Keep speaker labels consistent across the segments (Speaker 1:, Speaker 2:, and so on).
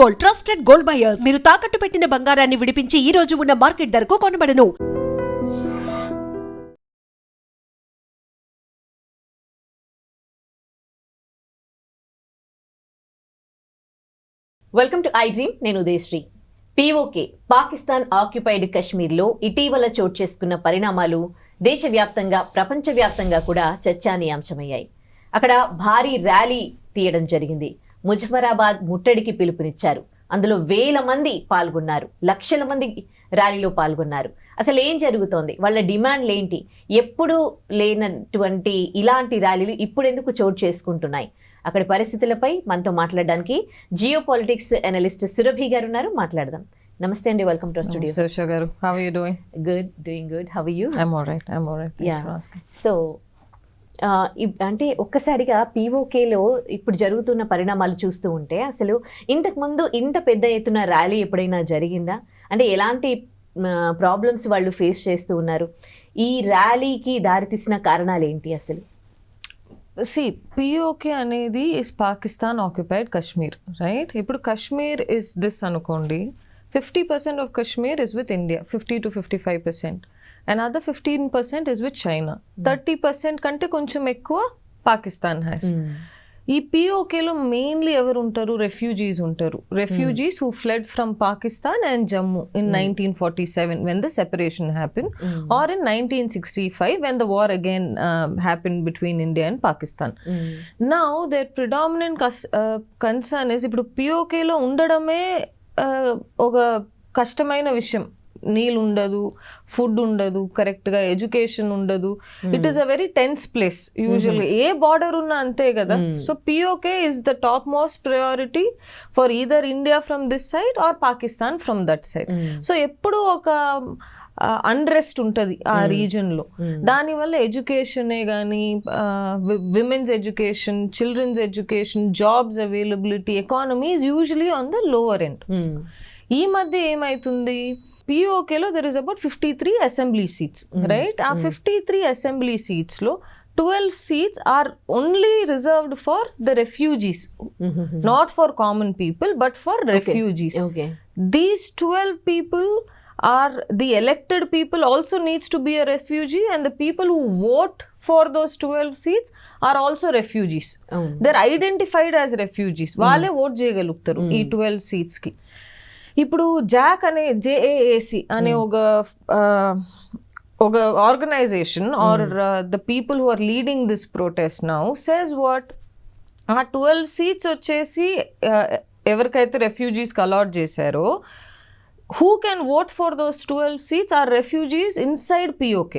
Speaker 1: Gold, trusted gold buyers. మీరు తాకట్టు పెట్టిన బంగారాన్ని విడిపించి ఈ రోజు ఉన్న మార్కెట్ ధరకు కొనబడను.
Speaker 2: Welcome to I dream. నేను ఉదయశ్రీ. పీఓకే పాకిస్తాన్ ఆక్యుపైడ్ కశ్మీర్లో ఇటీవల చోటు చేసుకున్న పరిణామాలు దేశవ్యాప్తంగా ప్రపంచవ్యాప్తంగా కూడా చర్చానీయాంశమయ్యాయి. అక్కడ భారీ ర్యాలీ తీయడం జరిగింది. ముజఫరాబాద్ ముట్టడికి పిలుపునిచ్చారు. అందులో వేల మంది పాల్గొన్నారు, లక్షల మంది ర్యాలీలో పాల్గొన్నారు. అసలు ఏం జరుగుతోంది, వాళ్ళ డిమాండ్లు ఏంటి, ఎప్పుడు లేనటువంటి ఇలాంటి ర్యాలీలు ఇప్పుడు ఎందుకు చోటు చేసుకుంటున్నాయి, అక్కడి పరిస్థితులపై మనతో మాట్లాడడానికి జియో పాలిటిక్స్ అనలిస్ట్ సురభి గారు ఉన్నారు. మాట్లాడదాం. నమస్తే అండి, welcome to studio.
Speaker 3: Sarsha garu, how are you doing?
Speaker 2: Good, doing good. How are you?
Speaker 3: I'm all right. Thanks for asking.
Speaker 2: So అంటే ఒక్కసారిగా పీఓకేలో ఇప్పుడు జరుగుతున్న పరిణామాలు చూస్తూ ఉంటే అసలు ఇంతకుముందు ఇంత పెద్ద ఎత్తున ర్యాలీ ఎప్పుడైనా జరిగిందా? అంటే ఎలాంటి ప్రాబ్లమ్స్ వాళ్ళు ఫేస్ చేస్తూ ఉన్నారు? ఈ ర్యాలీకి దారితీసిన కారణాలు ఏంటి అసలు?
Speaker 3: See, POK అనేది is Pakistan occupied Kashmir, right? ఇప్పుడు Kashmir is this అనుకోండి, 50% of Kashmir is with India, 50 to 55%. Another 15% is with China. 30% కంటే కొంచెం ఎక్కువ పాకిస్తాన్ హ్యాస్. ఈ పిఓకేలో మెయిన్లీ ఎవరు ఉంటారు? రెఫ్యూజీస్ ఉంటారు. Refugees who ఫ్లెడ్ from Pakistan and Jammu in 1947 when the separation happened, or in 1965 when the war again happened between India and Pakistan. Now their predominant concern is ఇప్పుడు పిఓకేలో ఉండడమే ఒక కష్టమైన విషయం. నీళ్ళు ఉండదు, ఫుడ్ ఉండదు, కరెక్ట్గా ఎడ్యుకేషన్ ఉండదు. It is a very tense place యూజువల్గా. ఏ బార్డర్ ఉన్నా అంతే కదా. So PoK is the top most priority for either India from this side or Pakistan from that side. So ఎప్పుడు ఒక అన్రెస్ట్ ఉంటుంది ఆ రీజన్లో. దానివల్ల ఎడ్యుకేషనే కానీ, women's education, children's education, jobs availability, economy is usually on the lower end. ఈ మధ్య ఏమవుతుంది, పిఓకేలో there is about 53 assembly seats, right? ఆ 53 అసెంబ్లీ సీట్స్లో 12 seats are only reserved for the refugees, not for common people but for refugees.
Speaker 2: Okay.
Speaker 3: These 12 people are the elected people also needs to be a refugee, and the people who vote for those 12 seats are also refugees. They're identified as refugees. వాళ్ళే vote చేయగలుగుతారు ఈ 12 సీట్స్కి. ఇప్పుడు Jack అనే JAAC అనే ఒక organisation are the people who are leading this protest now says what, ఆ 12 seats వచ్చేసి ఎవరికైతే రెఫ్యూజీస్కి అలాట్ చేశారో, who can vote for those 12 seats are refugees inside POK.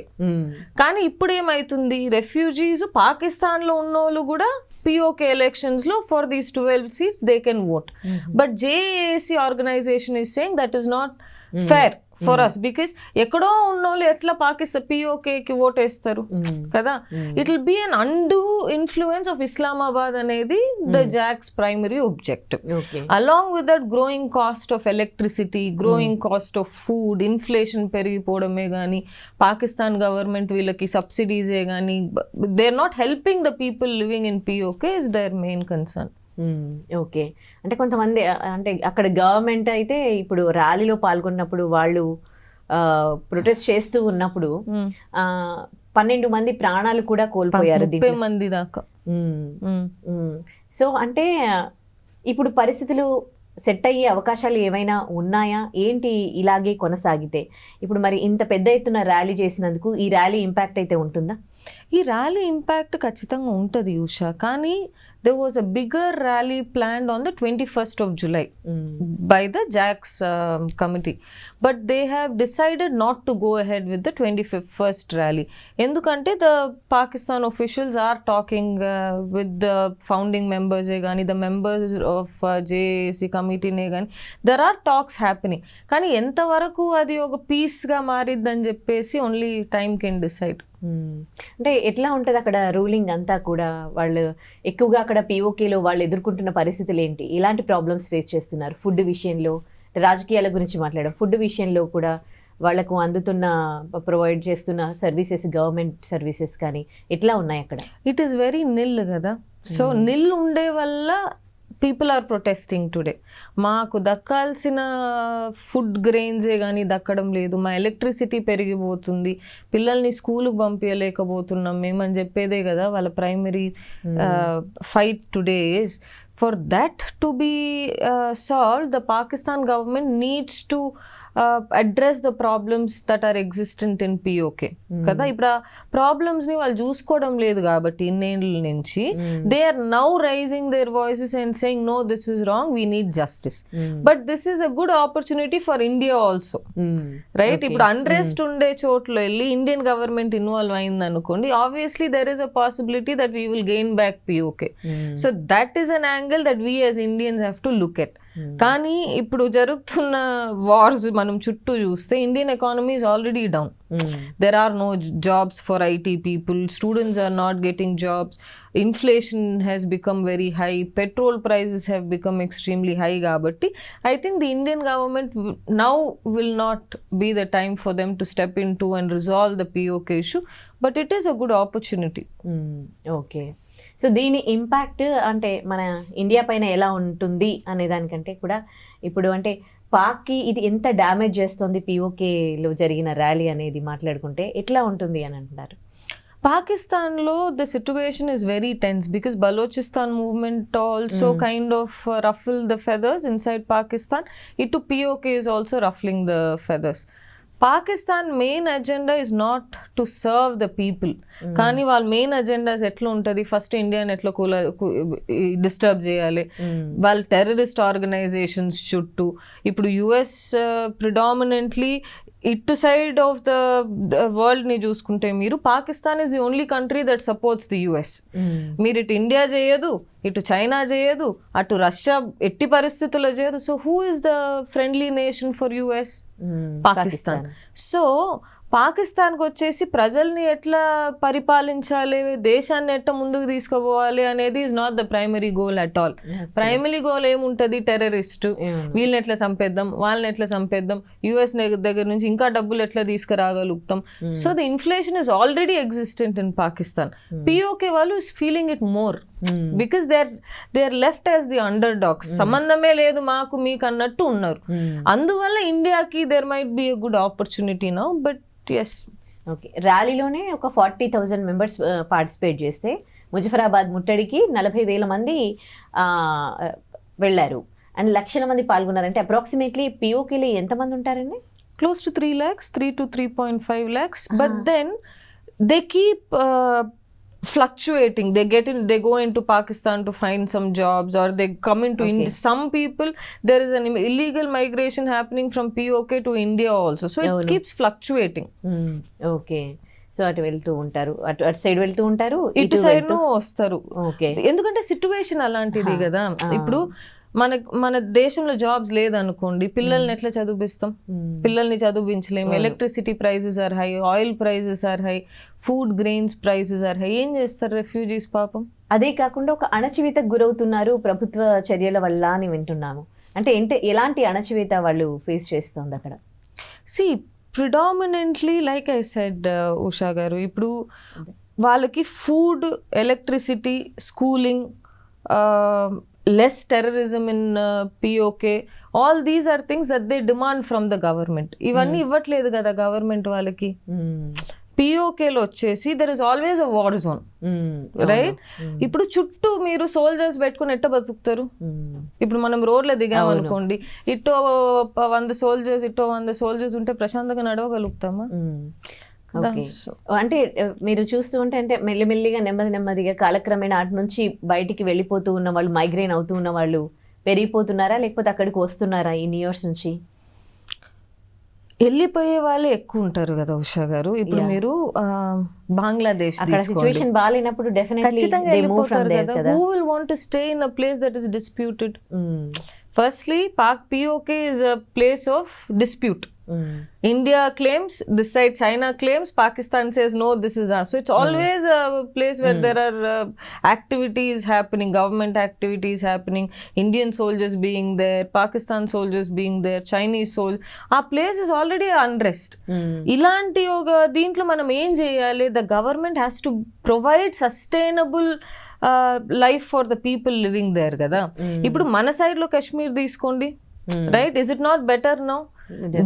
Speaker 3: కానీ ఇప్పుడు ఏమవుతుంది, రెఫ్యూజీస్ పాకిస్తాన్లో ఉన్నోళ్ళు కూడా POK ఎలక్షన్స్లో for these 12 seats they can vote. But JAC organization is saying that is not fair for us, because ఎక్కడో ఉన్నోళ్ళు ఎట్లా POKకి ఓట్ వేస్తారు కదా. It will be an undue influence of Islamabad అనేది the jacks primary objective. Along with that growing cost of electricity, growing cost of food, inflation పెరిగిపోవడమే కానీ, Pakistan government వీళ్ళకి సబ్సిడీసే కానీ, they are not helping the people living in PoK is their main concern.
Speaker 2: Okay. అంటే కొంతమంది, అంటే అక్కడ government అయితే ఇప్పుడు ర్యాలీలో పాల్గొన్నప్పుడు వాళ్ళు ప్రొటెస్ట్ చేస్తూ ఉన్నప్పుడు 12 మంది ప్రాణాలు కూడా కోల్పోయారు,
Speaker 3: 30 మంది దాకా.
Speaker 2: సో అంటే ఇప్పుడు పరిస్థితులు సెట్ అయ్యే అవకాశాలు ఏమైనా ఉన్నాయా ఏంటి ఇలాగే కొనసాగితే? ఇప్పుడు మరి ఇంత పెద్ద ఎత్తున ర్యాలీ చేసినందుకు ఈ ర్యాలీ ఇంపాక్ట్ అయితే ఉంటుందా?
Speaker 3: ఈ ర్యాలీ ఇంపాక్ట్ ఖచ్చితంగా ఉంటుంది ఉషా. కానీ there was a bigger rally planned on the 21st of July by the JACS committee, but they have decided not to go ahead with the 21st rally. Endukante the Pakistan officials are talking with the founding members gani, the members of JAC committee ne gani, there are talks happening. Kani enta varaku adi oka peace ga maridani cheppesi only time can decide.
Speaker 2: అంటే ఎట్లా ఉంటుంది అక్కడ ruling అంతా కూడా? వాళ్ళు ఎక్కువగా అక్కడ పిఓకేలో వాళ్ళు ఎదుర్కొంటున్న పరిస్థితులు ఏంటి, ఎలాంటి ప్రాబ్లమ్స్ ఫేస్ చేస్తున్నారు? ఫుడ్ విషయంలో, రాజకీయాల గురించి మాట్లాడడం, ఫుడ్ విషయంలో కూడా వాళ్ళకు అందుతున్న ప్రొవైడ్ చేస్తున్న సర్వీసెస్, గవర్నమెంట్ సర్వీసెస్ కానీ ఎట్లా ఉన్నాయి అక్కడ?
Speaker 3: ఇట్ ఈస్ వెరీ నిల్ కదా. సో నిల్ ఉండే వల్ల పీపుల్ ఆర్ ప్రొటెస్టింగ్ టుడే. మాకు దక్కాల్సిన ఫుడ్ గ్రెయిన్సే కానీ దక్కడం లేదు, మా ఎలక్ట్రిసిటీ పెరిగిపోతుంది, పిల్లల్ని స్కూల్కి పంపించలేకపోతున్నాం మేమని చెప్పేదే కదా వాళ్ళ primary fight today is. For that to be solved, the Pakistan government needs to address the problems that are existent in POK. కదా ఇప్పుడు ఆ ప్రాబ్లమ్స్ని వాళ్ళు చూసుకోవడం లేదు కాబట్టి ఇన్నేళ్ళ నుంచి they are now raising their voices and saying no this is wrong, we need justice. But this is a good opportunity for India also, right? ఇప్పుడు అన్రెస్ట్ ఉండే చోట్ల వెళ్ళి ఇండియన్ గవర్నమెంట్ ఇన్వాల్వ్ అయింది అనుకోండి, obviously there is a possibility that we will gain back POK. So that is an angle that we as Indians have to look at. కానీ ఇప్పుడు జరుగుతున్న wars మనం చుట్టూ చూస్తే Indian economy is already down. There are no jobs for IT people, students are not getting jobs, inflation has become very high, petrol prices have become extremely high. Kabatti I think the Indian government now will not be the time for them to step into and resolve the POK issue, but it is a good opportunity.
Speaker 2: Okay. So దీని impact అంటే మన India పైన ఎలా ఉంటుంది అనే దానికంటే కూడా ఇప్పుడు అంటే పాక్కి ఇది ఎంత డ్యామేజ్ చేస్తుంది POKలో జరిగిన ర్యాలీ అనేది మాట్లాడుకుంటే ఎట్లా ఉంటుంది అని అంటున్నారు?
Speaker 3: పాకిస్తాన్లో the situation is very tense because Balochistan movement also kind of ruffle the feathers inside Pakistan. ఇటు POK is also ruffling the feathers. Pakistan main agenda is not to serve the people, కానీ వాళ్ళ మెయిన్ అజెండాస్ ఎట్లా ఉంటుంది, ఫస్ట్ ఇండియాని ఎట్లా disturb చేయాలి, వాళ్ళ terrorist organisations చుట్టూ. ఇప్పుడు US ప్రిడామినెంట్లీ ఇటు సైడ్ ఆఫ్ ద వరల్డ్ని చూసుకుంటే మీరు Pakistan is the only country that supports the US. మీరు ఇటు ఇండియా చేయదు, ఇటు చైనా చేయదు, అటు రష్యా ఎట్టి పరిస్థితుల్లో చేయదు. So who is the friendly nation for US? Pakistan. So పాకిస్తాన్కి వచ్చేసి ప్రజల్ని ఎట్లా పరిపాలించాలి, దేశాన్ని ఎట్లా ముందుకు తీసుకుపోవాలి అనేది is not the primary goal at all. Primary goal ఏముంటుంది, టెర్రరిస్ట్, వీళ్ళని ఎట్లా చంపేద్దాం, వాళ్ళని ఎట్లా చంపేద్దాం, US దగ్గర నుంచి ఇంకా డబ్బులు ఎట్లా తీసుకురాగలుగుతాం. So the inflation is already existent in Pakistan. POK వాళ్ళు is feeling it more because they are left as the underdogs. సంబంధమే లేదు మాకు మీకు అన్నట్టు ఉన్నారు. అందువల్ల ఇండియాకి there might be a good opportunity now. But yes,
Speaker 2: okay. ర్యాలీలోనే ఒక 40,000 మెంబర్స్ పార్టిసిపేట్ చేస్తే ముజఫరాబాద్ ముట్టడికి 40,000 మంది వెళ్ళారు అండ్ లక్షల మంది పాల్గొన్నారంటే అప్రాక్సిమేట్లీ POKలో ఎంతమంది ఉంటారండి?
Speaker 3: Close to 3 lakhs, 3 to 3.5 lakhs. But then they keep fluctuating. They go into Pakistan to find some jobs, or they come into India. Some people, there is an illegal migration happening from POK to India also. So it keeps fluctuating.
Speaker 2: Okay. So అటు వెళ్తూ ఉంటారు, అటు side వెళ్తూ ఉంటారు,
Speaker 3: ఇటు side వస్తారు.
Speaker 2: Okay.
Speaker 3: ఎందుకంటే situation అలాంటిది కదా. ఇప్పుడు మన దేశంలో జాబ్స్ లేదనుకోండి, పిల్లల్ని ఎట్లా చదివిస్తాం? పిల్లల్ని చదివించలేము. Electricity prices are high, oil prices are high, food grains prices are high. ఏం చేస్తారు రెఫ్యూజీస్ పాపం?
Speaker 2: అదే కాకుండా ఒక అణచివేతకు గురవుతున్నారు ప్రభుత్వ చర్యల వల్ల అని వింటున్నాము. అంటే ఎలాంటి అణచివేత వాళ్ళు ఫేస్ చేస్తుంది అక్కడ?
Speaker 3: Predominantly like I said Usha గారు, ఇప్పుడు వాళ్ళకి food, electricity, schooling, less terrorism in POK, all these are things that they demand from the government. ఇవన్నీ ఇవ్వట్లేదు కదా గవర్నమెంట్ వాళ్ళకి. POKలో వచ్చేసి there is always a war zone, right? ఇప్పుడు చుట్టూ మీరు సోల్జర్స్ పెట్టుకుని ఎట్ట బతుకుతారు? ఇప్పుడు మనం రోడ్లో దిగామనుకోండి, ఇటో 100 సోల్జర్స్, ఇటో 100 సోల్జర్స్ ఉంటే ప్రశాంతంగా నడవగలుగుతామా?
Speaker 2: అంటే మీరు చూస్తూ ఉంటే అంటే మెల్లిమెల్లిగా నెమ్మదిగా కాలక్రమేణా అటు నుంచి బయటికి వెళ్ళిపోతూ ఉన్న వాళ్ళు, మైగ్రేన్ అవుతూ ఉన్న వాళ్ళు పెరిగిపోతున్నారా, లేకపోతే అక్కడికి వస్తున్నారా ఇన్ని ఇయర్స్ నుంచి?
Speaker 3: వెళ్ళిపోయే వాళ్ళే ఎక్కువ ఉంటారు కదా ఉషా గారు. ఇప్పుడు మీరు బంగ్లాదేశ్
Speaker 2: సిచువేషన్ బాగాలేనప్పుడు
Speaker 3: ఖచ్చితంగా వెళ్ళిపోతారు కదా. Who will want to stay in a place that is disputed? Firstly POK is a place of dispute. India claims this side, China claims, Pakistan says no, this is us. So it's always a place where there are activities happening, government activities happening, Indian soldiers being there, Pakistan soldiers being there, Chinese soldiers. Our place is already unrest. ఇలాంటి ఒక దీంట్లో మనం ఏం చేయాలి? The government has to provide sustainable life for the people living there కదా. ఇప్పుడు మన side లో కాశ్మీర్ తీసుకోండి, right? Is it not better now?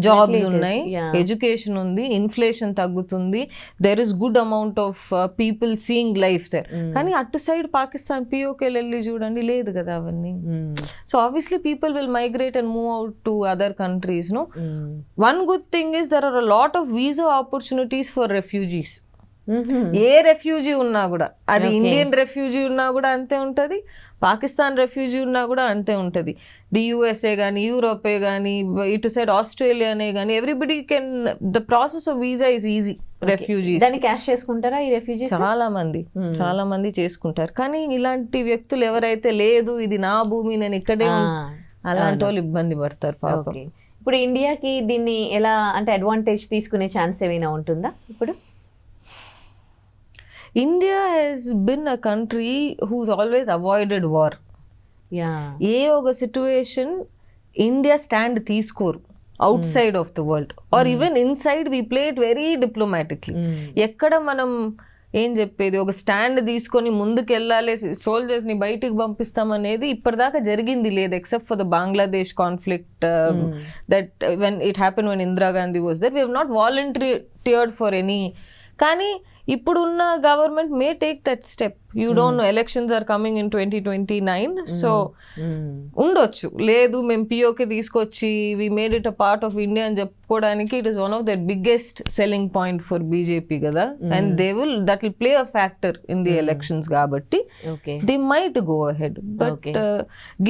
Speaker 3: Jobs ఉన్నాయి, ఎడ్యుకేషన్ ఉంది, ఇన్ఫ్లేషన్ తగ్గుతుంది, there is good amount of people seeing life there. కానీ అటు సైడ్ పాకిస్తాన్ పిఓకేలు వెళ్ళి చూడండి, లేదు కదా అవన్నీ. So obviously people will migrate and move out to other countries. No, one good thing is there are a lot of visa opportunities for refugees. ఏ refugee ఉన్నా కూడా, అది ఇండియన్ రెఫ్యూజీ ఉన్నా కూడా అంతే ఉంటుంది, పాకిస్తాన్ రెఫ్యూజీ ఉన్నా కూడా అంతే ఉంటుంది. ది యుఎస్ఏ కానీ, యూరోపే కానీ, ఇటు సైడ్ ఆస్ట్రేలియానే కానీ, everybody can, the process of visa is easy. Refugees
Speaker 2: దాన్ని క్యాష్ చేసుకుంటారా ఈ రెఫ్యూజీస్?
Speaker 3: చాలా మంది చేసుకుంటారు. కానీ ఇలాంటి వ్యక్తులు ఎవరైతే లేదు, ఇది నా భూమి, నేను ఇక్కడే, అలాంటి వాళ్ళు ఇబ్బంది పడతారు పాపం.
Speaker 2: ఇప్పుడు ఇండియాకి దీన్ని ఎలా అంటే అడ్వాంటేజ్ తీసుకునే ఛాన్స్ ఏమైనా ఉంటుందా? ఇప్పుడు
Speaker 3: India has been a country who's always avoided war. ఏ ఒక సిచ్యువేషన్ ఇండియా స్టాండ్ తీసుకోరు out of the world or even inside. We play it very diplomatically. ఎక్కడ మనం ఏం చెప్పేది, ఒక స్టాండ్ తీసుకొని ముందుకు వెళ్ళాలి, సోల్జర్స్ని బయటికి పంపిస్తామనేది ఇప్పటిదాకా జరిగింది లేదు, except for the Bangladesh conflict that when it happen when Indira Gandhi was there. We have not volunteered for any. కానీ ఇప్పుడున్న government may take that step. You don't know, elections are coming in 2029. So ఉండొచ్చు, లేదు మేము పిఓకే తీసుకొచ్చి we made it a part of India అని చెప్పుకోవడానికి it is one of the biggest selling point for BJP కదా. And that will play a factor in the elections కాబట్టి they might go ahead. But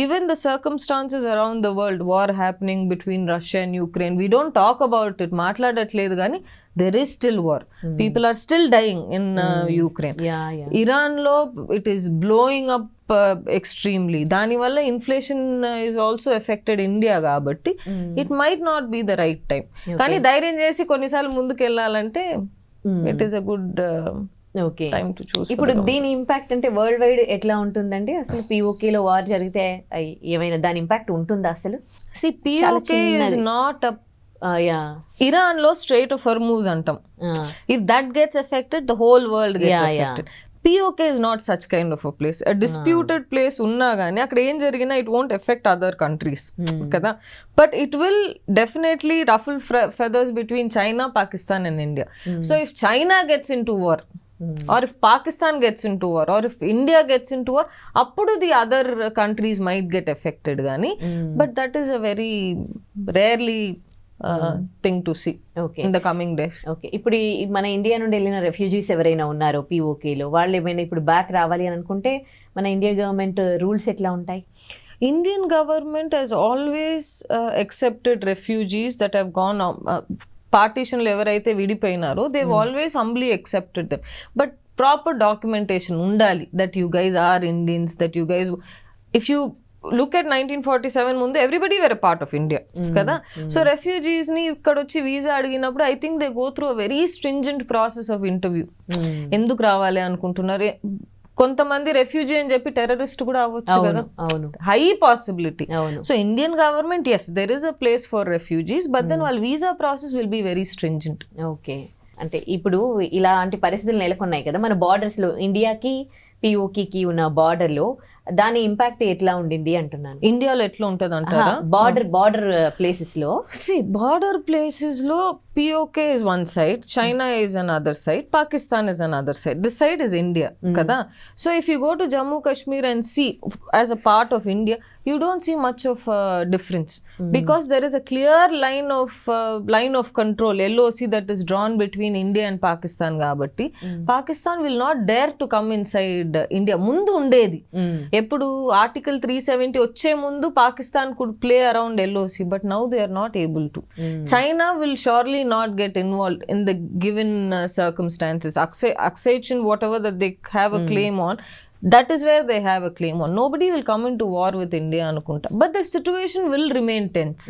Speaker 3: given the circumstances around the world, war happening between Russia and Ukraine, we don't talk about it, మాట్లాడట్లేదు, కానీ there is still war. People are still dying in Ukraine. Iran lo it is blowing up extremely. Dani valla inflation is also affected India kabatti it might not be the right time. Kani dhairyam chesi konni saalu munduku ellalante it is a good time to choose.
Speaker 2: ఇప్పుడు దీని impact అంటే world wide ఎట్లా ఉంటుందండి? అసలు పిఓకేలో war జరిగితే ఏమైనా దాని impact ఉంటుందా అసలు?
Speaker 3: See, POK is not a Iran లో స్ట్రైట్ ఆఫ్ హర్మూజ్ అంటాం. If that gets affected, the whole world gets affected. POK is not such kind of a place. A disputed place ఉన్నా కానీ అక్కడ ఏం జరిగినా it won't affect other countries కదా. But it will definitely ruffle feathers between China, Pakistan and India. So if China gets into war, or if Pakistan gets into war, or if India gets into war, appudu the other countries might get affected gani. But that is a very rarely thing to see in the coming days.
Speaker 2: Okay, ఇప్పుడు మన India నుండి వెళ్ళిన refugees ఎవరైనా ఉన్నారో పిఓకేలో, వాళ్ళు ఏమైనా ఇప్పుడు back రావాలి అని అనుకుంటే మన ఇండియా గవర్నమెంట్ రూల్స్ ఎట్లా ఉంటాయి?
Speaker 3: Indian government has always accepted refugees that have gone పార్టీషన్లు ఎవరైతే విడిపోయినారో they've always humbly accepted them. But proper documentation ఉండాలి that you guys are Indians, that you guys, if you look at 1947 ముందు everybody were a part of India కదా. So refugees ని ఇక్కడ వచ్చి visa అడిగినప్పుడు I think they go through a very stringent process of interview. ఎందుకు రావాలి అనుకుంటున్నారు? కొంతమంది రెఫ్యూజీ అని చెప్పి టెర్రరిస్ట్ కూడా అవ్వచ్చు కదా, high possibility. So Indian government, yes there is a place for refugees, but then వాళ్ళ visa process will be very stringent.
Speaker 2: Okay, అంటే ఇప్పుడు ఇలాంటి పరిస్థితులు నెలకొన్నాయి కదా మన బార్డర్స్ లో, ఇండియాకి పిఓకేకి ఉన్న బార్డర్ లో, దాని ఇంపాక్ట్ ఎట్లా ఉండింది అంటున్నాను.
Speaker 3: ఇండియాలో ఎట్లా ఉంటుంది అంటారా?
Speaker 2: బార్డర్ ప్లేసెస్ లో,
Speaker 3: బార్డర్ ప్లేసెస్ లో POK is one side, China is another side, Pakistan is another side. This side is India kada. So if you go to Jammu Kashmir and see as a part of India, you don't see much of a difference because there is a clear line of control, LOC, that is drawn between India and Pakistan kabatti Pakistan will not dare to come inside India. Mundu undedi ఎప్పుడు article 370 వచ్చే ముందు Pakistan could play around LOC, but now they are not able to. China will surely not get involved in the given circumstances. Accession, whatever that they have a claim on, that is where they have a claim on. Nobody will come into war with India anukunta, but the situation will remain tense.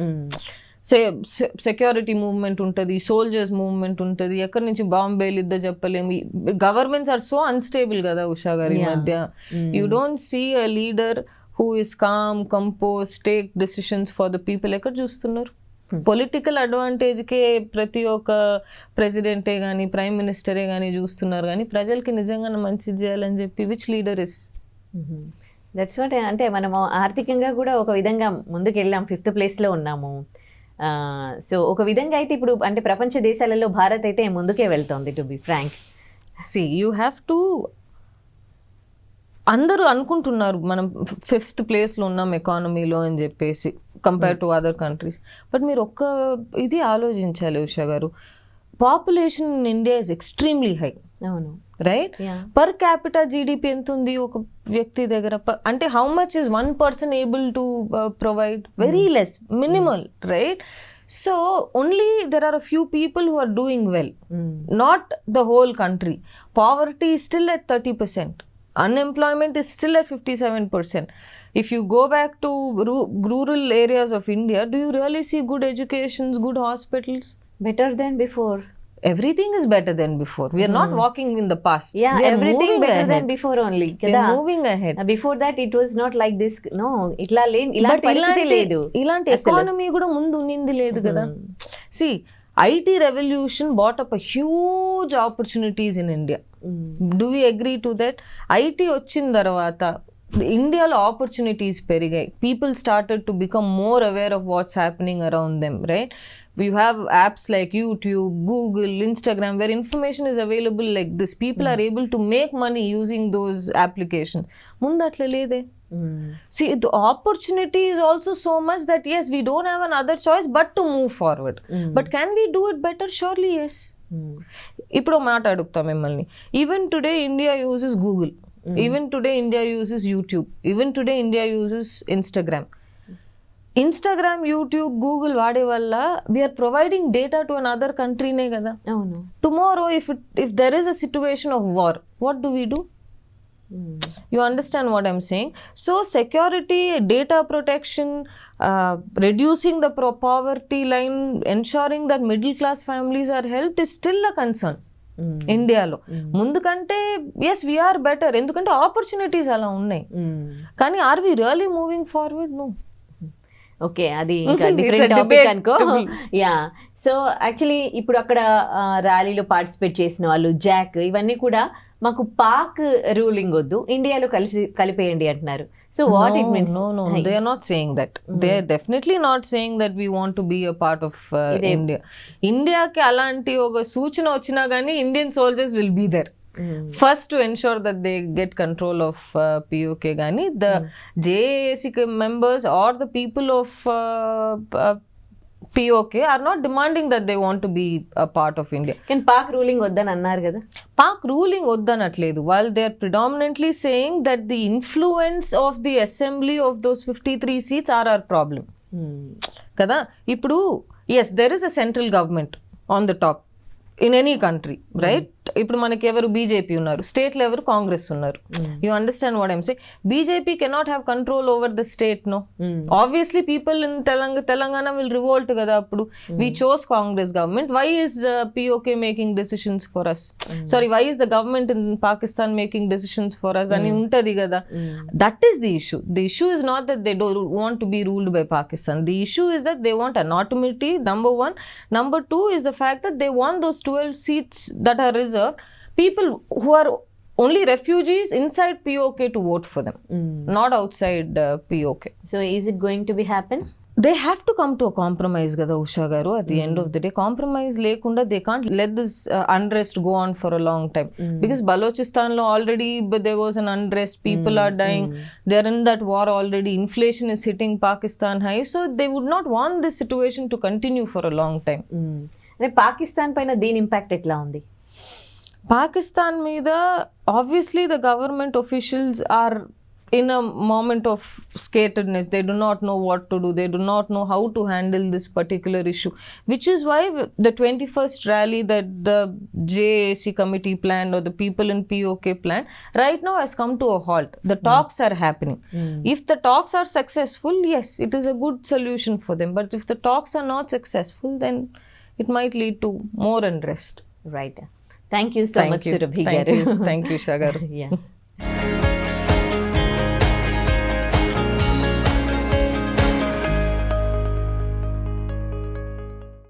Speaker 3: Security movement ఉంటుంది, soldiers movement ఉంటుంది, ఎక్కడి నుంచి బాంబేలు ఇద్ద చెప్పలేము. Governments are so unstable కదా ఉషా గారి మధ్య. You don't see a leader who is calm, composed, take decisions for the people. ఎక్కడ చూస్తున్నారు? పొలిటికల్ అడ్వాంటేజ్కే ప్రతి ఒక్క ప్రెసిడెంటే కానీ ప్రైమ్ మినిస్టరే కానీ చూస్తున్నారు, కానీ ప్రజలకి నిజంగా మంచి చేయాలని చెప్పి which leader is?
Speaker 2: That's what. అంటే మనము ఆర్థికంగా కూడా ఒక విధంగా ముందుకు వెళ్ళాం, 5th ప్లేస్లో ఉన్నాము. సో ఒక విధంగా అయితే ఇప్పుడు అంటే ప్రపంచ దేశాలలో భారత్ అయితే ముందుకే వెళ్తోంది, to be frank.
Speaker 3: You have to, అందరూ అనుకుంటున్నారు మనం 5th ప్లేస్లో ఉన్నాం ఎకానమీలో అని చెప్పేసి compare to other countries. But మీరు ఒక్క ఇది ఆలోచించాలి Usha garu, population in India is extremely high.
Speaker 2: అవును,
Speaker 3: రైట్. పర్ క్యాపిటా జీడిపి ఎంత ఉంది ఒక వ్యక్తి దగ్గర? అంటే how much is 1 person able to provide? Very less, minimal, right? So only there are a few people who are doing well, not the whole country. Poverty is still at 30%. Unemployment is still at 57%. If you go back to rural areas of India, do you really see good educations, good hospitals?
Speaker 2: better than before.
Speaker 3: Everything is better than before. We are not walking in the past.
Speaker 2: Yeah,
Speaker 3: we are
Speaker 2: everything
Speaker 3: moving
Speaker 2: better
Speaker 3: ahead.
Speaker 2: than before only.
Speaker 3: We are moving ahead.
Speaker 2: Before that it was not like this. No, ఇట్లా ఇలాంటి పరిస్థితి లేదు.
Speaker 3: ఇలాంటి economy కూడా ముందు ఉన్నింది లేదు కదా. See, IT revolution brought up a huge opportunities in India. Do we agree to that? IT వచ్చిన తర్వాత ఇండియాలో ఆపర్చునిటీస్ పెరిగాయి. People started to become more aware of what's happening around them, right? You have apps like YouTube, Google, Instagram, where information is available like this. People are able to make money using those applications. ముందు అట్లా లేదే. See, the opportunity is also so much that yes, we don't have another choice but to move forward. But can we do it better? Surely yes. ఇప్పుడు మాట అడుగుతా మిమ్మల్ని. Even today India uses Google. Even today India uses YouTube. Even today India uses Instagram. Instagram, YouTube, Google వాడే వల్ల we are providing data to another country నే కదా.
Speaker 2: అవును.
Speaker 3: Tomorrow if there is a situation of war, what do we do? You understand what I'm saying? So security, data protection, reducing the poverty line, ensuring that middle class families are helped is still a concern. ఇండియాలో ముందు కంటే as we are better, ఎందుకంటే opportunities అలా ఉన్నాయి. కానీ are we really moving forward? No.
Speaker 2: Okay, అది ఇంకా different topic అనుకో. యా, సో యాక్చువల్లీ ఇప్పుడు అక్కడ ర్యాలీలో పార్టిసిపేట్ చేసిన వాళ్ళు జాక్ ఇవన్నీ కూడా మాకు పాక్ రూలింగ్ వద్దు, ఇండియాలో కలిపేయండి అంటున్నారు. So what it means?
Speaker 3: No, they are not saying that. They are definitely not saying that we want to be a part of India. ఇండియాకి అలాంటి ఒక సూచన వచ్చినా కానీ Indian soldiers will be there first to ensure that they get control of POK. కానీ the JAC members or the people of POK are not demanding that they want to be a part of India.
Speaker 2: కానీ Pak ruling వద్దని అన్నారు కదా.
Speaker 3: Pak ruling వద్దనట్లేదు. while they are predominantly saying that the influence of the assembly of those 53 seats are our problem. కదా. ఇప్పుడు yes, there is a central government on the top in any country, right? ఇప్పుడు మనకి ఎవరు BJP ఉన్నారు, స్టేట్లో ఎవరు కాంగ్రెస్ ఉన్నారు. You understand what I'm saying? BJP cannot have control over the state. No, obviously people in Telangana will revolt కదా. అప్పుడు we chose Congress government. Why is POK making decisions for us? Sorry, why is the government in Pakistan making decisions for us అని ఉంటది కదా. That is the issue. The issue is not that they don't want to be ruled by Pakistan. The issue is that they want an autonomy, number one. Number two is the fact that they want those 12 seats that are reserved. People who are only refugees inside POK to vote for them, not outside POK.
Speaker 2: So is it going to be happen?
Speaker 3: They have to come to a compromise kada Usha garu. At the end of the day, compromise lekunda they can't let this unrest go on for a long time. Because Balochistan lo already there was an unrest, people are dying, they are in that war already, inflation is hitting Pakistan high, so they would not want this situation to continue for a long time.
Speaker 2: అంటే పాకిస్తాన్ పైన దీని impact ఎట్లా ఉంది?
Speaker 3: పాకిస్తాన్ మీద obviously the government officials are in a moment of scatteredness. They do not know what to do. They do not know how to handle this particular issue, which is why the 21st rally that the JAC committee planned or the people in POK planned right now has come to a halt. The talks are happening. If the talks are successful, yes, it is a good solution for them. But if the talks are not successful, then it might lead to more unrest.
Speaker 2: Right. Thank you so much Surabhi గారు.
Speaker 3: Thank you, Shagaru.
Speaker 2: Yeah.